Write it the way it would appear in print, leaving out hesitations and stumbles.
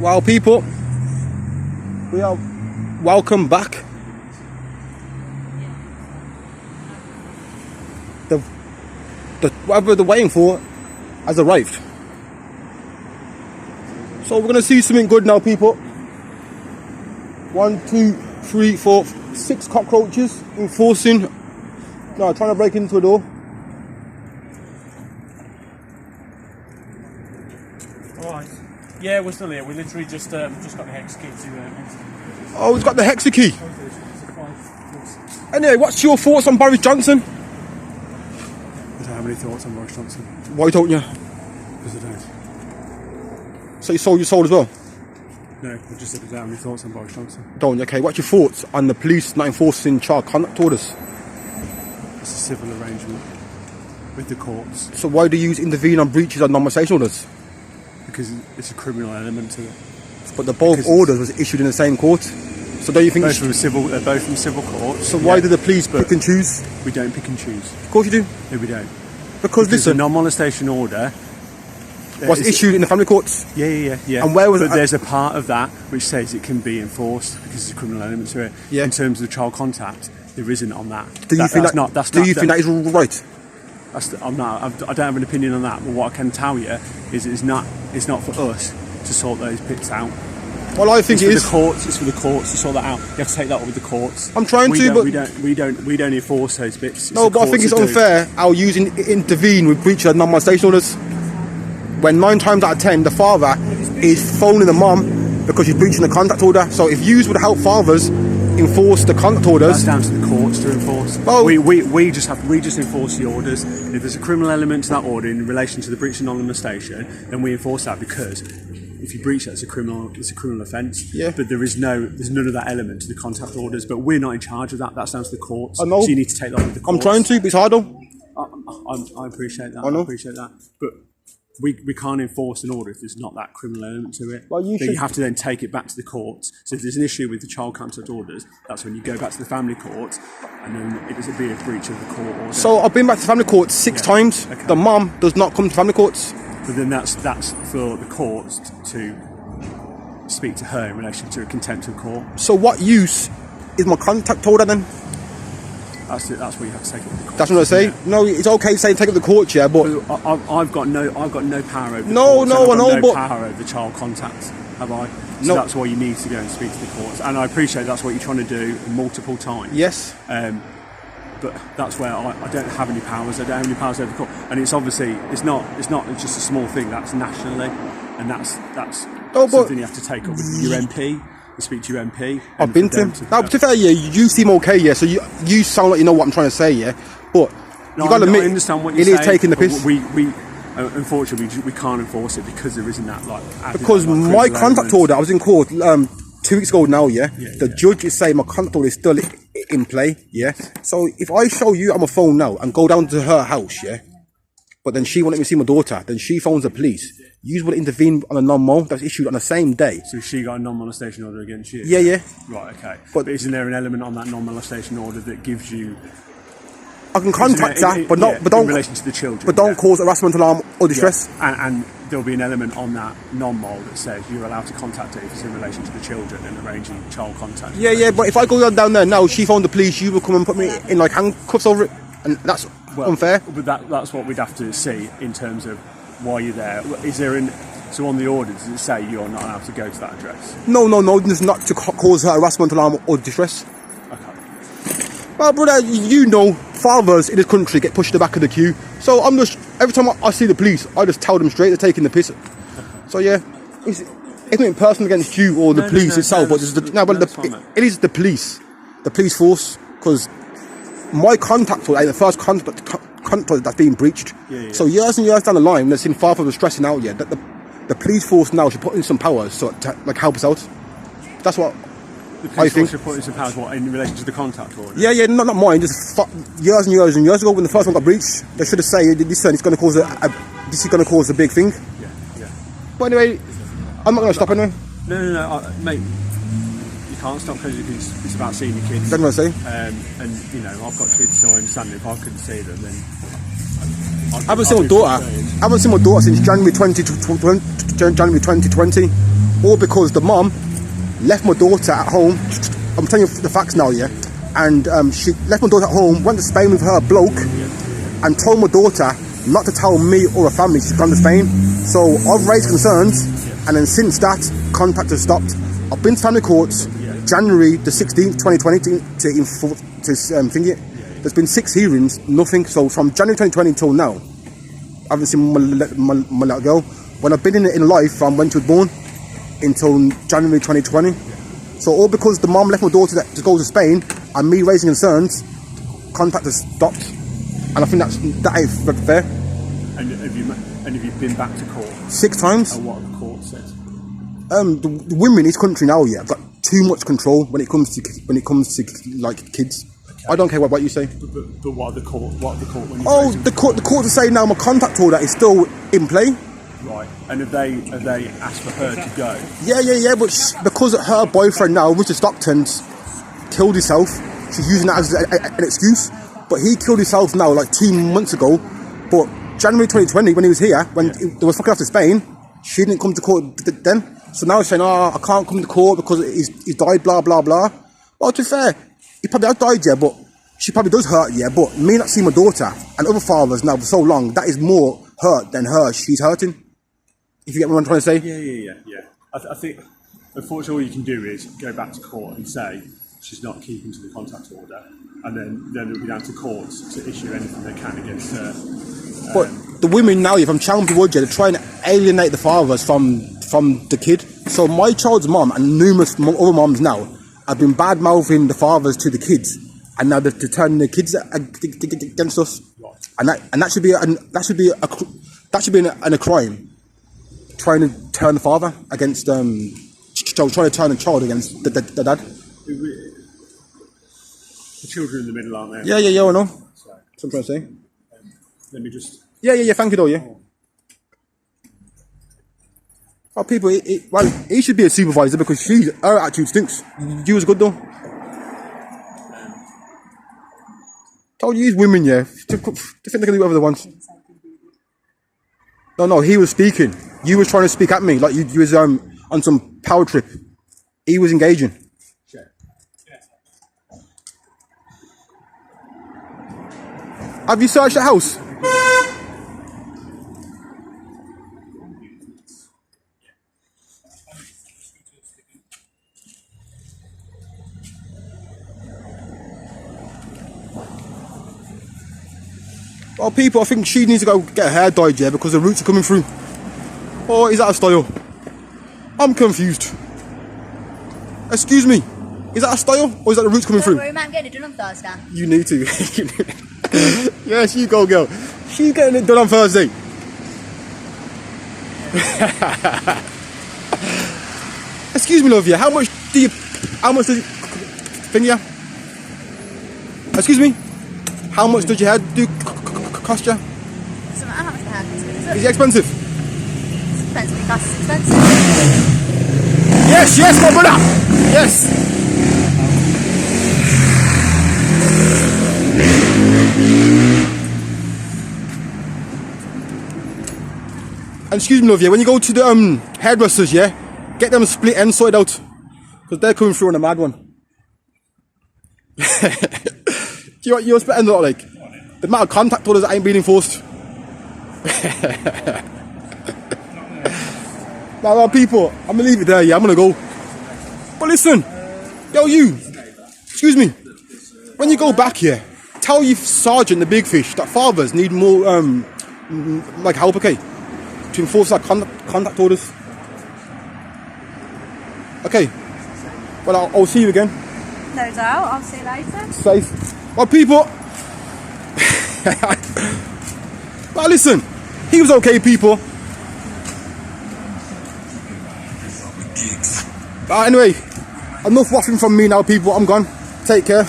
Well, people, we are welcome back. Whatever they're waiting for has arrived. So we're gonna see something good now, people. 1, 2, 3, 4, 6 cockroaches trying to break into a door. Alright. Yeah, we're still here. We literally just got the hex key to Oh, he's got the hexa key. Anyway, what's your thoughts on Boris Johnson? I don't have any thoughts on Boris Johnson. Why don't you? Because I don't. So you sold your soul as well? No, I just said I don't have any thoughts on Boris Johnson. Don't you? Okay, what's your thoughts on the police not enforcing child conduct orders? It's a civil arrangement with the courts. So why do you intervene on breaches of non-molestation orders? Because it's a criminal element to it. But the both orders was issued in the same court. So don't you think... They're both from civil courts. So why do the police pick and choose? We don't pick and choose. Of course you do. No, we don't. Because listen... the non-molestation order... was issued in the family courts. Yeah. And where was But there's a part of that which says it can be enforced because it's a criminal element to it. Yeah. In terms of child contact, there isn't on that. Do you think that is right? I don't have an opinion on that, but what I can tell you is it's not for us to sort those bits out. Well, I think it's for the courts to sort that out. You have to take that up with the courts. I'm trying to, but we don't enforce those bits. No, but I think it's unfair how you intervene with breach of non-molestation orders when 9 times out of 10 the father is phoning the mum because she's breaching the contact order. So if you would help fathers enforce the contact orders, that's down to the courts to enforce. Well, we just enforce the orders. If there's a criminal element to that order in relation to the breach of non-molestation, then we enforce that, because if you breach that, it's a criminal offence. Yeah. But there's none of that element to the contact orders. But we're not in charge of that. That's down to the courts. I know. So you need to take that with the courts. I'm trying to, but it's hard though. I appreciate that. I know. I appreciate that. But we can't enforce an order if there's not that criminal element to it. Well, you have to then take it back to the courts. So if there's an issue with the child contact orders, that's when you go back to the family court, and then it doesn't be a breach of the court order. So I've been back to family court 6 times. Okay. The mum does not come to family courts. But then that's for the courts to speak to her in relation to a contempt of court. So what use is my contact order then? That's what you have to take up with the court. That's what I say. Yeah. No, it's okay to say take up the court, yeah, but I've got no power over the courts. I know, but power over the child contact, have I? So no. That's why you need to go and speak to the courts, and I appreciate that's what you're trying to do multiple times. Yes. But that's where I don't have any powers. I don't have any powers over the court, and it's obviously it's just a small thing. That's nationally, and that's something you have to take up with your MP. Speak to your MP. I've been to him. Now, to be fair, yeah, you seem okay, yeah. So you sound like you know what I'm trying to say, yeah. But you got to admit, I understand what you're saying. It is taking the piss. We unfortunately we can't enforce it because there isn't that Because my contact order, I was in court 2 weeks ago now, yeah. The judge is saying my contact order is still in play, yeah. So if I show you on my phone now and go down to her house, yeah, but then she won't let me see my daughter, then she phones the police. You will intervene on a non-mol that's issued on the same day. So she got a non-molestation order against you? Yeah. Right, okay. But isn't there an element on that non-molestation order that gives you... I can contact her, but don't... in relation to the children. But don't cause harassment, alarm or distress. Yeah. And there'll be an element on that non-mol that says you're allowed to contact her if it's in relation to the children and arranging child contact. Yeah, but if I go down there now, she phoned the police, you will come and put me in like handcuffs over it, and that's unfair. But that's what we'd have to see in terms of why you're there. Is there so on the order, does it say you're not allowed to go to that address? No, it's not to cause her harassment, alarm or distress. Okay. Well, brother, you know, fathers in this country get pushed to the back of the queue. So I'm just, every time I see the police, I just tell them straight they're taking the piss. So yeah, it's nothing personal against you or the police itself, but it is the police force, because my contact order, the first contact that's being breached. Yeah. So years and years down the line, they've seen fathers stressing out, yeah, that the police force now should put in some powers to help us out. That's what the police force should put in some powers, in relation to the contact order? Yeah, not mine, just years and years ago when the first one got breached, they should have said, listen, it's going to cause this is going to cause a big thing. Yeah. But anyway, I'm not going to stop anyway. No, mate. You can't stop because it's about seeing your kids. That's what I say. And you know, I've got kids, so I understand if I couldn't see them, then I haven't seen my daughter since January 2020. all because the mom left my daughter at home. I'm telling you the facts now, yeah. And she left my daughter at home, went to Spain with her bloke, and told my daughter not to tell me or her family she's gone to Spain. So I've raised concerns, and then since that, contact has stopped. I've been to family courts, January the 16th, 2020, to think it. There's been 6 hearings, nothing. So from January 2020 until now, I haven't seen my little girl. When I've been in life from when she was born until January 2020. So all because the mom left my daughter to go to Spain and me raising concerns, contact has stopped. And I think that ain't fair. And have you been back to court? 6 times. And what have the court said? The women in this country now, yeah, got too much control when it comes to like kids. I don't care what you say. But what are the court? When the court to say now my contact order is still in play. Right. And have they asked for her to go? Yeah. But because her boyfriend now, Richard Stockton's, killed himself, she's using that as an excuse. But he killed himself now, like 2 months ago. But January 2020, when he was here, when they was fucking off to Spain, she didn't come to court then. So now she's saying, I can't come to court because he's died, blah, blah, blah. Well, to be fair, he probably has died, yeah, but she probably does hurt, yeah. But me not seeing my daughter and other fathers now for so long, that is more hurt than her. She's hurting. If you get what I'm trying to say? Yeah. I think, unfortunately, all you can do is go back to court and say she's not keeping to the contact order, and then it'll be down to courts to issue anything they can against her. But the women now, if I'm Chalmers Wood, they're trying to alienate the fathers from the kid. So my child's mom and numerous other moms now have been bad mouthing the fathers to the kids, and now they're turning the kids against us. And that should be a crime. Trying to turn the father against trying to turn the child against the dad. The children in the middle, aren't they? Yeah, I know. That's what I'm trying to say. Let me just... Yeah, thank you though, yeah. Oh, people, he should be a supervisor because her attitude stinks. You was good though. Told you these women, yeah, to think they can do whatever they want. No, he was speaking. You was trying to speak at me like you was on some power trip. He was engaging. Have you searched the house? Well, people, I think she needs to go get her hair dyed, yeah, because the roots are coming through. Or is that a style? I'm confused. Excuse me, is that a style, or is that the roots coming through? Don't worry, mate, I'm getting it done on Thursday. You need to. Yes, you go, girl. She's getting it done on Thursday. Excuse me, love, yeah. How much does it thing, yeah? Excuse me? How much does your hair cost you? Doesn't matter how much the hair Is it expensive? Expensive, it costs expensive. Yes, my brother. Yes. And excuse me, love, yeah, when you go to the hairdressers, yeah, get them split ends sorted out. Because they're coming through on a mad one. Do you know what your split ends look like? The amount of contact orders that ain't being enforced. Now, people, I'm gonna leave it there, yeah, I'm gonna go. But listen, yo, you, excuse me, when you go back here, tell your sergeant, the big fish, that fathers need more, like help, okay? To enforce our contact orders. Okay. Well, I'll see you again. No doubt. I'll see you later. Safe. Well, people. Well, listen. He was okay, people. Anyway, enough waffling from me now, people. I'm gone. Take care.